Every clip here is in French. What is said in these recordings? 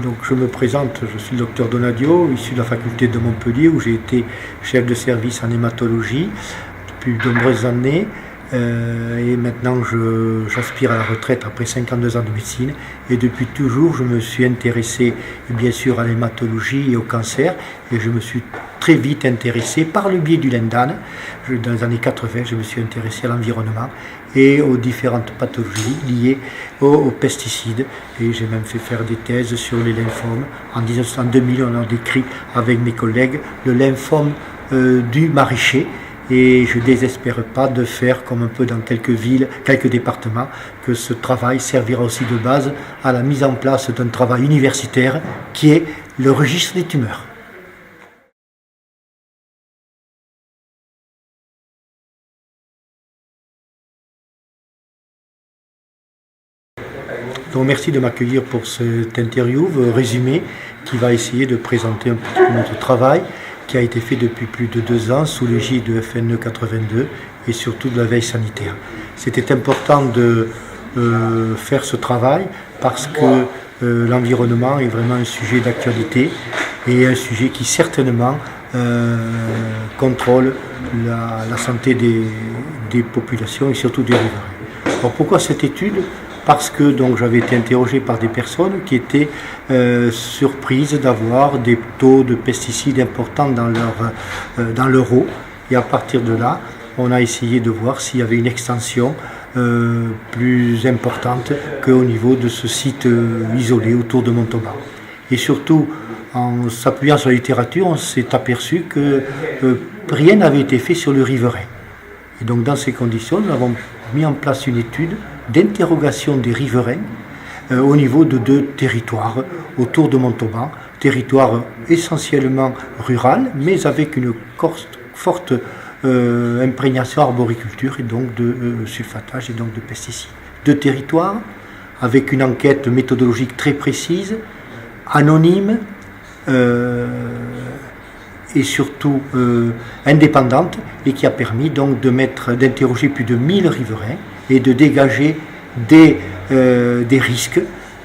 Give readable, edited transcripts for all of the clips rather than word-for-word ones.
Donc je me présente, je suis le docteur Donadio, issu de la faculté de Montpellier où j'ai été chef de service en hématologie depuis de nombreuses années. Et maintenant j'aspire à la retraite après 52 ans de médecine, et depuis toujours je me suis intéressé bien sûr à l'hématologie et au cancer, et je me suis très vite intéressé par le biais du Lindan. Dans les années 80 je me suis intéressé à l'environnement et aux différentes pathologies liées aux pesticides, et j'ai même fait faire des thèses sur les lymphomes. En 2000 on a décrit avec mes collègues le lymphome du maraîcher. Et je ne désespère pas de faire, comme un peu dans quelques villes, quelques départements, que ce travail servira aussi de base à la mise en place d'un travail universitaire qui est le registre des tumeurs. Donc merci de m'accueillir pour cette interview résumée qui va essayer de présenter un petit peu notre travail, qui a été fait depuis plus de 2 ans sous l'égide de FNE 82 et surtout de la veille sanitaire. C'était important de faire ce travail parce que l'environnement est vraiment un sujet d'actualité et un sujet qui certainement contrôle la santé des populations et surtout des riverains. Alors pourquoi cette étude ? Parce que donc j'avais été interrogé par des personnes qui étaient surprises d'avoir des taux de pesticides importants dans leur eau. Et à partir de là, on a essayé de voir s'il y avait une extension plus importante qu'au niveau de ce site isolé autour de Montauban. Et surtout, en s'appuyant sur la littérature, on s'est aperçu que rien n'avait été fait sur le riverain. Et donc dans ces conditions, nous avons mis en place une étude d'interrogation des riverains au niveau de 2 territoires autour de Montauban, territoire essentiellement rural, mais avec une forte imprégnation arboriculture et donc de sulfatage et donc de pesticides. 2 territoires avec une enquête méthodologique très précise, anonyme et surtout indépendante, et qui a permis donc d'interroger plus de 1000 riverains et de dégager des risques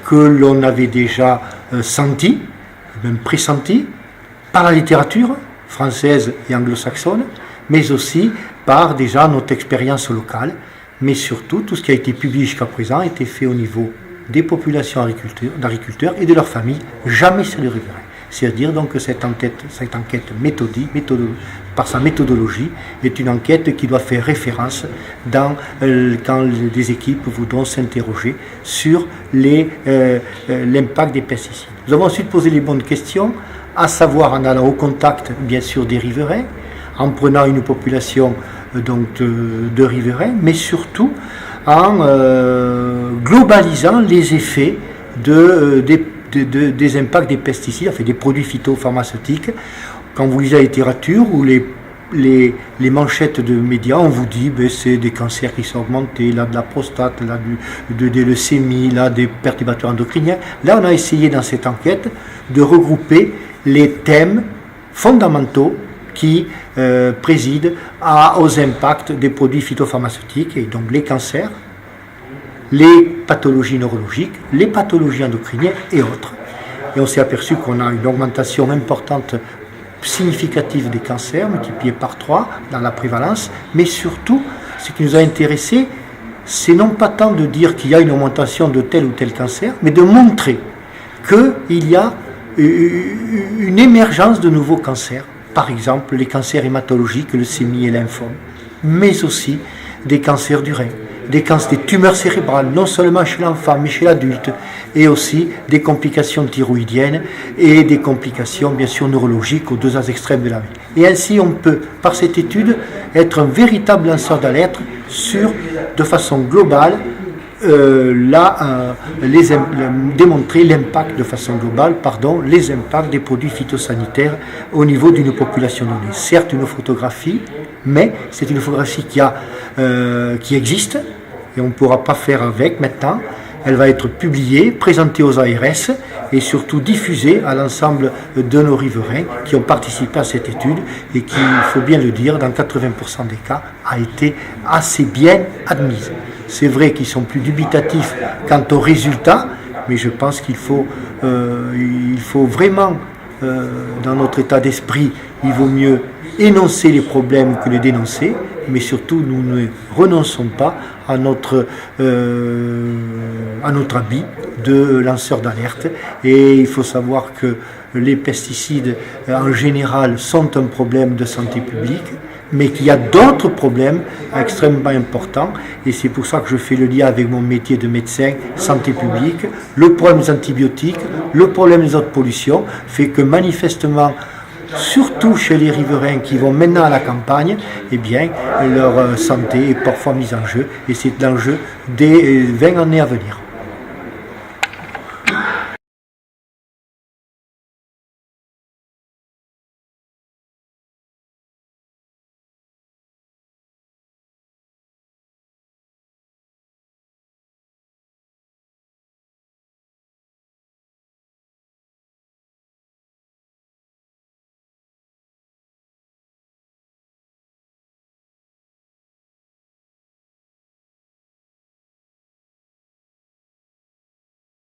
que l'on avait déjà sentis, même pressentis, par la littérature française et anglo-saxonne, mais aussi par déjà notre expérience locale, mais surtout tout ce qui a été publié jusqu'à présent a été fait au niveau des populations d'agriculteurs et de leurs familles, jamais sur les riverains. C'est-à-dire donc que cette enquête par sa méthodologie, est une enquête qui doit faire référence quand des équipes voudront s'interroger sur l'impact des pesticides. Nous avons ensuite posé les bonnes questions, à savoir en allant au contact bien sûr des riverains, en prenant une population de riverains, mais surtout en globalisant les effets des impacts des pesticides, enfin des produits phytopharmaceutiques. Quand vous lisez la littérature ou les manchettes de médias, on vous dit c'est des cancers qui sont augmentés, là de la prostate, là des leucémies, là des perturbateurs endocriniens. Là, on a essayé dans cette enquête de regrouper les thèmes fondamentaux qui président aux impacts des produits phytopharmaceutiques, et donc les cancers, les pathologies neurologiques, les pathologies endocriniennes et autres. Et on s'est aperçu qu'on a une augmentation importante, significative des cancers, multipliée par 3 dans la prévalence, mais surtout, ce qui nous a intéressé, c'est non pas tant de dire qu'il y a une augmentation de tel ou tel cancer, mais de montrer qu'il y a une émergence de nouveaux cancers, par exemple les cancers hématologiques, leucémie et lymphome, mais aussi des cancers du rein, des tumeurs cérébrales, non seulement chez l'enfant, mais chez l'adulte, et aussi des complications thyroïdiennes et des complications, bien sûr, neurologiques aux 2 extrêmes de la vie. Et ainsi, on peut, par cette étude, être un véritable lanceur d'alerte sur, de façon globale, démontrer l'impact de façon globale, les impacts des produits phytosanitaires au niveau d'une population donnée. Certes, une photographie, mais c'est une photographie qui existe, et on ne pourra pas faire avec maintenant. Elle va être publiée, présentée aux ARS et surtout diffusée à l'ensemble de nos riverains qui ont participé à cette étude et qui, il faut bien le dire, dans 80% des cas, a été assez bien admise. C'est vrai qu'ils sont plus dubitatifs quant aux résultats, mais je pense qu'il faut vraiment, dans notre état d'esprit, il vaut mieux énoncer les problèmes que les dénoncer, mais surtout nous ne renonçons pas à notre habit de lanceur d'alerte. Et il faut savoir que les pesticides en général sont un problème de santé publique, mais qu'il y a d'autres problèmes extrêmement importants, et c'est pour ça que je fais le lien avec mon métier de médecin, santé publique. Le problème des antibiotiques, le problème des autres pollutions, fait que manifestement, surtout chez les riverains qui vont maintenant à la campagne, eh bien, leur santé est parfois mise en jeu, et c'est l'enjeu des 20 années à venir.